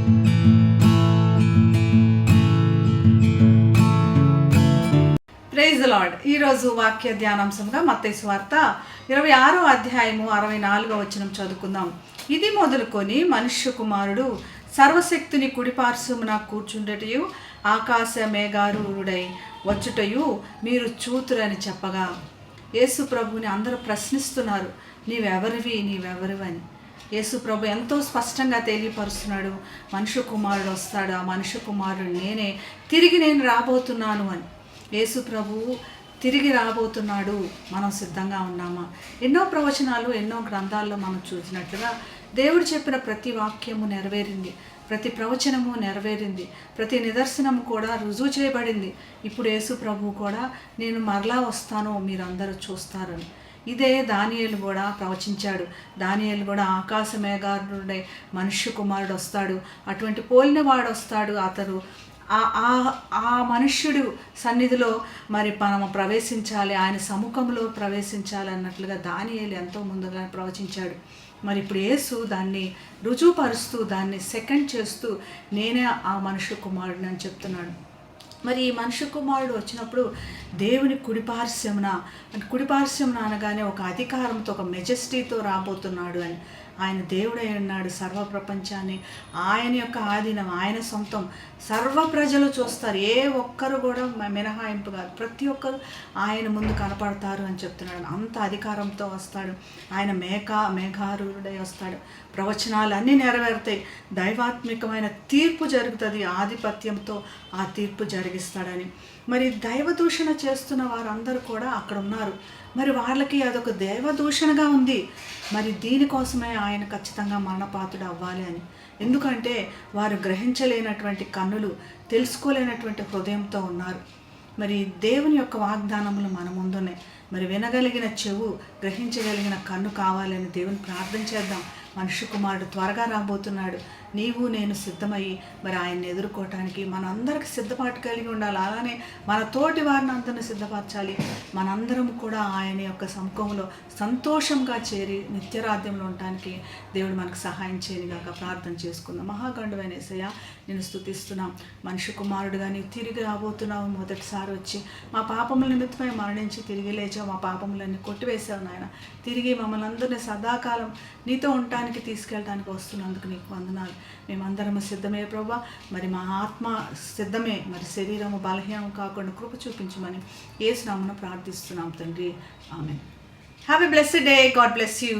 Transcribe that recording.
Praise the lord. ఈరోజు వాక్య ధ్యానాంశంగా మత్తయి సువార్త 26వ అధ్యాయము 64వ వచనం చదువుకుందాం. ఇది మొదలుకొని మనుష్య కుమారుడు సర్వశక్తిని కుడిపార్శ్వమున కూర్చుండటయు ఆకాశ మేఘారూఢుడై వచ్చుటయు మీరు చూతురని చెప్పగా, యేసు ప్రభుని అందరూ ప్రశ్నిస్తున్నారు, నీవెవరివని. యేసు ప్రభు ఎంతో స్పష్టంగా తెలియపరుస్తున్నాడు, మనుష్య కుమారుడు వస్తాడు, ఆ మనుష్య కుమారుడు నేనే, తిరిగి నేను రాబోతున్నాను అని. యేసు ప్రభువు తిరిగి రాబోతున్నాడు. మనం సిద్ధంగా ఉన్నామా? ఎన్నో ప్రవచనాలు, ఎన్నో గ్రంథాల్లో మనం చూసినట్లుగా దేవుడు చెప్పిన ప్రతి వాక్యము నెరవేరింది, ప్రతి ప్రవచనము నెరవేరింది, ప్రతి నిదర్శనము కూడా రుజువు చేయబడింది. ఇప్పుడు యేసు ప్రభువు కూడా నేను మరలా వస్తాను, మీరందరూ చూస్తారని. ఇదే దానియేలు కూడా ప్రవచించాడు. దానియేలు కూడా ఆకాశ మేఘారుడై మనుష్య కుమారుడు వస్తాడు, అటువంటి పోలిన వాడు వస్తాడు, అతడు ఆ మనుష్యుడు సన్నిధిలో మరి మనము ప్రవేశించాలి, ఆయన సముఖంలో ప్రవేశించాలి అన్నట్లుగా దానియేలు ఎంతో ముందుగా ప్రవచించాడు. మరి ఇప్పుడు యేసు దాన్ని రుజువుపరుస్తూ, దాన్ని సెకండ్ చేస్తూ, నేనే ఆ మనుష్య కుమారుడిని అని చెప్తున్నాడు. మరి ఈ మనుష్య కుమారుడు వచ్చినప్పుడు దేవుని కుడిపార్శ్వమున అనగానే ఒక అధికారంతో, ఒక మెజెస్టీతో రాబోతున్నాడు అని. ఆయన దేవుడై ఉన్నాడు, సర్వ ప్రపంచాన్ని ఆయన యొక్క ఆధీనం, ఆయన సొంతం. సర్వ ప్రజలు చూస్తారు, ఏ ఒక్కరు కూడా మినహాయింపు కాదు, ప్రతి ఒక్కరు ఆయన ముందు కనపడతారు అని చెప్తున్నాడు. అంత అధికారంతో వస్తాడు ఆయన. మేఘారూఢుడై వస్తాడు. ప్రవచనాలు అన్నీ నెరవేరుతాయి. దైవాత్మికమైన తీర్పు జరుగుతుంది, ఆధిపత్యంతో ఆ తీర్పు జరిగిస్తాడని. మరి దైవదూషణ చేస్తున్న వారందరూ కూడా అక్కడ ఉన్నారు. మరి వాళ్ళకి అదొక దైవదూషణగా ఉంది. మరి దీనికోసమే ఆయన ఖచ్చితంగా మరణపాత్రుడు అవ్వాలి అని. ఎందుకంటే వారు గ్రహించలేనటువంటి కన్నులు, తెలుసుకోలేనటువంటి హృదయంతో ఉన్నారు. మరి దేవుని యొక్క వాగ్దానములు మన ముందున్నాయి. మరి వినగలిగిన చెవు, గ్రహించగలిగిన కన్ను కావాలని దేవుని ప్రార్థన చేద్దాం. మనుష్య కుమారుడు త్వరగా రాబోతున్నాడు. నీవు నేను సిద్ధమయ్యి మరి ఆయన్ని ఎదుర్కోవటానికి మనందరికి సిద్ధపాటు కలిగి ఉండాలి. అలానే మన తోటి వారిని అందరిని సిద్ధపరచాలి. మనందరం కూడా ఆయన యొక్క సముఖంలో సంతోషంగా చేరి నిత్యరాధ్యంలో ఉండటానికి దేవుడు మనకు సహాయం చేయనిగాక ప్రార్థన చేసుకుందాం. మహాగండువైన యేసయ్య, నేను స్తుతిస్తున్నాం. మనుష్య కుమారుడుగా నీవు తిరిగి రాబోతున్నావు. మొదటిసారి వచ్చి మా పాపముల నిమిత్తమై మరణించి తిరిగి లేచావు. మా పాపములన్నీ కొట్టివేసావు నాయన. తిరిగి మమ్మల్ని అందరినీ సదాకాలం నీతో ఉండటానికి తీసుకెళ్ళడానికి వస్తున్నందుకు నీకు వందనాలు. మేమందరము సిద్ధమే ప్రభా. మరి మా ఆత్మ సిద్ధమే, మరి శరీరము బలహీనం కాకుండా కృప చూపించమని యేసు నామమున ప్రార్థిస్తున్నాం తండ్రి. ఆమేన్. Have a blessed day. God bless you.